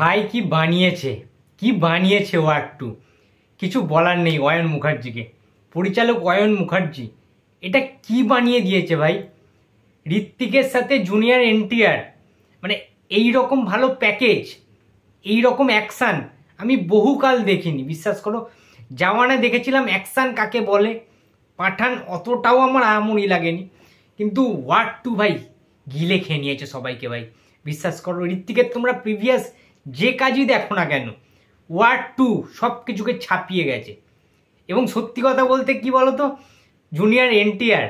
ভাই কি বানিয়েছে, কি বানিয়েছে ওয়ার্ড টু, কিছু বলার নেই। অয়ন মুখার্জিকে, পরিচালক অয়ন মুখার্জি এটা কি বানিয়ে দিয়েছে ভাই। ঋত্বিকের সাথে জুনিয়র এনটিআর, মানে এই রকম ভালো প্যাকেজ, এই রকম অ্যাকশান আমি বহুকাল দেখিনি, বিশ্বাস করো। জওয়ানে দেখেছিলাম অ্যাকশান কাকে বলে, পাঠান অতটাও আমার আমনই লাগেনি, কিন্তু ওয়ার্ড টু ভাই গিলে খেয়ে নিয়েছে সবাইকে ভাই, বিশ্বাস করো। ঋত্বিকের তোমরা প্রিভিয়াস যে কাজই দেখো না কেন, ওয়ার্ড টু সব কিছুকে ছাপিয়ে গেছে। এবং সত্যি কথা বলতে কি বলতো, জুনিয়র এনটিআর,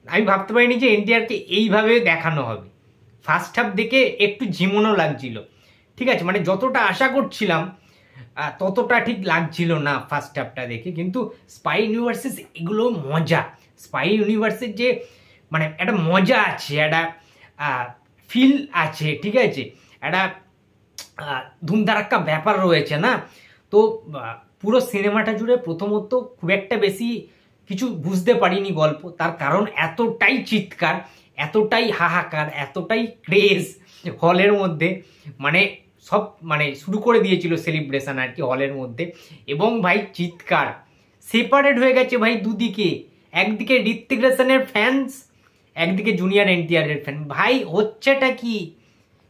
আমি ভাবতে পারিনি যে এনটিআরকে এইভাবে দেখানো হবে। ফার্স্ট হাফ দেখে একটু ঝিমোনো লাগছিল, ঠিক আছে, মানে যতটা আশা করছিলাম ততটা ঠিক লাগছিল না ফার্স্ট হাফটা দেখে। কিন্তু স্পাই ইউনিভার্সেস এগুলো মজা, স্পাই ইউনিভার্সের যে মানে একটা মজা আছে, একটা ফিল আছে, ঠিক আছে, একটা ধুমধারাক্কা ব্যাপার রয়েছে না। তো পুরো সিনেমাটা জুড়ে প্রথমত খুব একটা বেশি কিছু বুঝতে পারিনি গল্প, তার কারণ এতটাই চিৎকার, এতটাই হাহাকার, এতটাই ক্রেজ হলের মধ্যে, মানে সব মানে শুরু করে দিয়েছিল সেলিব্রেশন আর কি হলের মধ্যে। এবং ভাই চিৎকার সেপারেট হয়ে গেছে ভাই দুদিকে, একদিকে ঋত্বিক রোশনের ফ্যান্স, একদিকে জুনিয়র এনটিআর এর ফ্যান। ভাই হচ্ছেটা কি,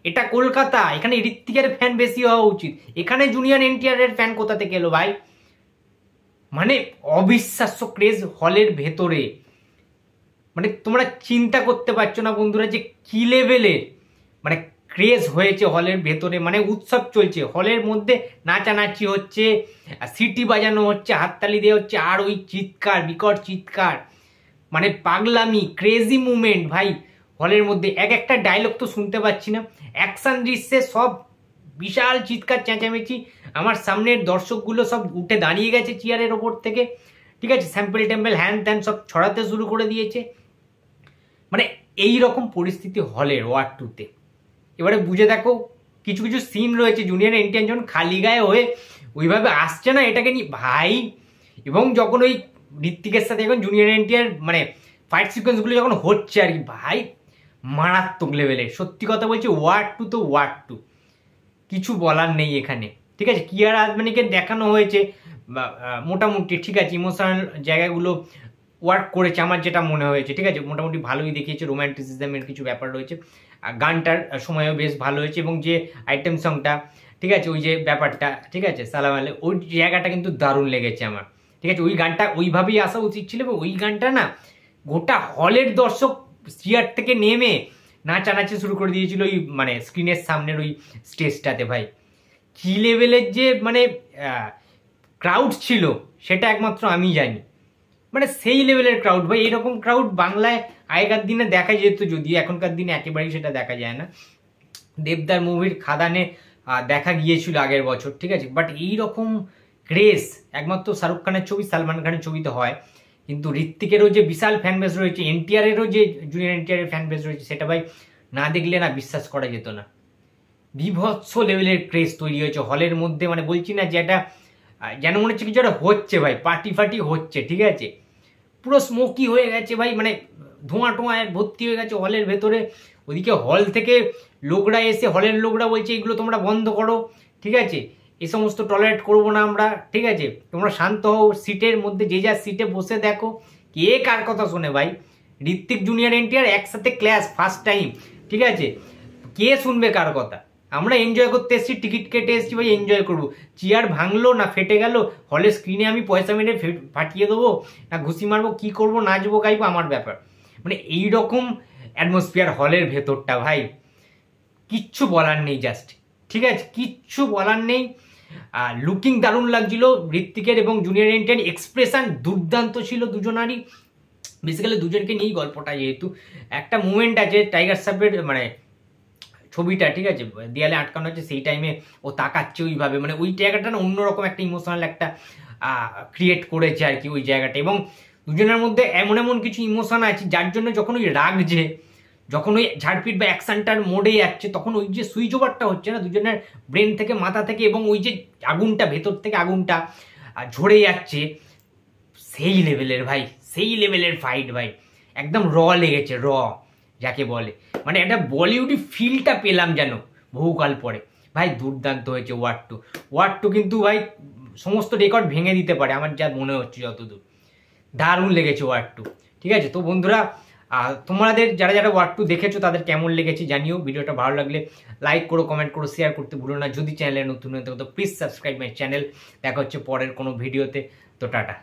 এটা কলকাতা, এখানে ঋত্বিকের ফ্যান বেশি হওয়া উচিত, এখানে জুনিয়র এনটিআর এর ফ্যান কোথা থেকে এলো ভাই। মানে অবিশ্বাস্য ক্রেজ হলের ভেতরে, মানে তোমরা চিন্তা করতে পারছো না বন্ধুরা যে কি লেভেলের মানে ক্রেজ হয়েছে হলের ভেতরে। মানে উৎসব চলছে হলের মধ্যে, নাচানাচি হচ্ছে, সিটি বাজানো হচ্ছে, হাততালি দেওয়া হচ্ছে, আর ওই চিৎকার, বিকট চিৎকার, মানে পাগলামি, ক্রেজি মুভমেন্ট ভাই হলের মধ্যে। এক একটা ডায়লগ তো শুনতে পাচ্ছি না, অ্যাকশন দৃশ্যে সব বিশাল চিৎকার চেঁচামেচি। আমার সামনের দর্শকগুলো সব উঠে দাঁড়িয়ে গেছে চেয়ারের ওপর থেকে, ঠিক আছে, স্যাম্পল টেম্পল হ্যান ত্যান সব ছড়াতে শুরু করে দিয়েছে। মানে এই রকম পরিস্থিতি হলের ওয়ার্ড টুতে। এবারে বুঝে দেখো, কিছু কিছু সিন রয়েছে জুনিয়র এনটিআর যখন খালি গায়ে হয়ে ওইভাবে আসছে না এটাকে নিয়ে ভাই, এবং যখন ওই ঋত্বিকের সাথে যখন জুনিয়র এনটিআর মানে ফাইট সিকোয়েন্সগুলো যখন হচ্ছে আর কি, ভাই মারাত্মক লেভেলের। সত্যি কথা বলছি, ওয়ার্ড টু তো ওয়ার্ড টু, কিছু বলার নেই এখানে, ঠিক আছে। কিয়ারা আদবানিকে দেখানো হয়েছে মোটামুটি, ঠিক আছে, ইমোশনাল জায়গাগুলো ওয়ার্ক করেছে আমার যেটা মনে হয়েছে, ঠিক আছে, মোটামুটি ভালোই দেখিয়েছে। রোম্যান্টিসিজমের কিছু ব্যাপার রয়েছে, গানটার সময়ও বেশ ভালো হয়েছে, এবং যে আইটেম সংটা, ঠিক আছে, ওই যে ব্যাপারটা, ঠিক আছে, সালাম আলে, ওই জায়গাটা কিন্তু দারুণ লেগেছে আমার, ঠিক আছে। ওই গানটা ওইভাবেই আসা উচিত ছিল, এবং ওই গানটা না গোটা হলের দর্শক চেয়ার থেকে নেমে নাচানাচি শুরু করে দিয়েছিল ওই মানে স্ক্রিনের সামনের ওই স্টেজটাতে। ভাই কি লেভেলের যে মানে ক্রাউড ছিল সেটা একমাত্র আমি জানি, মানে সেই লেভেলের ক্রাউড ভাই। এরকম ক্রাউড বাংলায় আগেকার দিনে দেখা যেত, যদিও এখনকার দিনে একেবারেই সেটা দেখা যায় না। দেবদার মুভির খাদানে দেখা গিয়েছিল আগের বছর, ঠিক আছে, বাট এইরকম ক্রেজ একমাত্র শাহরুখ খানের ছবি, সালমান খানের ছবিতে হয়। কিন্তু ঋত্বিকেরও যে বিশাল ফ্যান বেস রয়েছে, এনটিআরেরও যে জুনিয়র এনটিআরের ফ্যান বেস রয়েছে, সেটা ভাই না দেখলে না বিশ্বাস করা যেত না। বিভৎস লেভেলের ক্রেজ তৈরি হয়েছে হলের মধ্যে, মানে বলছি না যে এটা যেন মনে হচ্ছে কিছু একটা হচ্ছে ভাই, পার্টি ফার্টি হচ্ছে, ঠিক আছে। পুরো স্মোকি হয়ে গেছে ভাই, মানে ধোঁয়া টোঁয়ায় ভর্তি হয়ে গেছে হলের ভেতরে। ওদিকে হল থেকে লোকরা এসে, হলের লোকরা বলছে এগুলো তোমরা বন্ধ করো, ঠিক আছে, এই সমস্ত টলারেট করবো না আমরা, ঠিক আছে, তোমরা শান্ত হও, সিটের মধ্যে যে যার সিটে বসে দেখো। কে কার কথা শোনে ভাই, ঋত্বিক জুনিয়র এনটিআর একসাথে ক্লাস ফার্স্ট টাইম, ঠিক আছে, কে শুনবে কার কথা। আমরা এনজয় করতে এসেছি, টিকিট কেটে এসেছি ভাই, এনজয় করবো। চেয়ার ভাঙলো না ফেটে গেল, হলের স্ক্রিনে আমি পয়সা মেরে ফাটিয়ে দেবো না ঘুষি মারবো, কি করবো, নাচবো গাইবো, আমার ব্যাপার। মানে এইরকম অ্যাটমসফিয়ার হলের ভেতরটা ভাই, কিচ্ছু বলার নেই, জাস্ট, ঠিক আছে, কিচ্ছু বলার নেই। লুকিং দারুণ লাগছিল ঋত্বিকের এবং জুনিয়র এনটিআর, এক্সপ্রেশন দুর্দান্ত ছিল দুজনারই, বেসিক্যালি দুজনকে নিয়েই গল্পটা। যেহেতু একটা মুভমেন্ট আছে টাইগার শ্রফের মানে ছবিটা, ঠিক আছে, দেয়ালে আটকানো হচ্ছে, সেই টাইমে ও তাকাচ্ছে ওইভাবে, মানে ওই জায়গাটা না অন্যরকম একটা ইমোশনাল একটা ক্রিয়েট করেছে আর কি ওই জায়গাটা। এবং দুজনের মধ্যে এমন এমন কিছু ইমোশন আছে যার জন্য যখন ওই রাগছে, যখন ওই ঝাড়পিট বা অ্যাকশনটার মোডে যাচ্ছে, তখন ওই যে সুইচ ওভারটা হচ্ছে না দুজনের ব্রেন থেকে, মাথা থেকে, এবং ওই যে আগুনটা ভেতর থেকে আগুনটা ঝরে যাচ্ছে, সেই লেভেলের ভাই, সেই লেভেলের ফাইট ভাই, একদম র লেগেছে, র যাকে বলে, মানে একটা বলিউডি ফিলটা পেলাম যেন বহুকাল পরে। ভাই দুর্দান্ত হয়েছে ওয়ার টু কিন্তু ভাই সমস্ত রেকর্ড ভেঙে দিতে পারে আমার যা মনে হচ্ছে যতদূর। দারুণ লেগেছে ওয়ার টু। ঠিক আছে, তো বন্ধুরা তোমাদের যারা যারা ওয়ার টু দেখেছো তাদের কেমন লেগেছে জানিও। ভিডিওটা ভালো লাগলে লাইক করো, কমেন্ট করো, শেয়ার করতে ভুলো না। যদি চ্যানেলে নতুন হয়ে থাকো তো প্লিজ সাবস্ক্রাইব মাই চ্যানেল। দেখা হচ্ছে পরের কোনো ভিডিওতে। তো টাটা।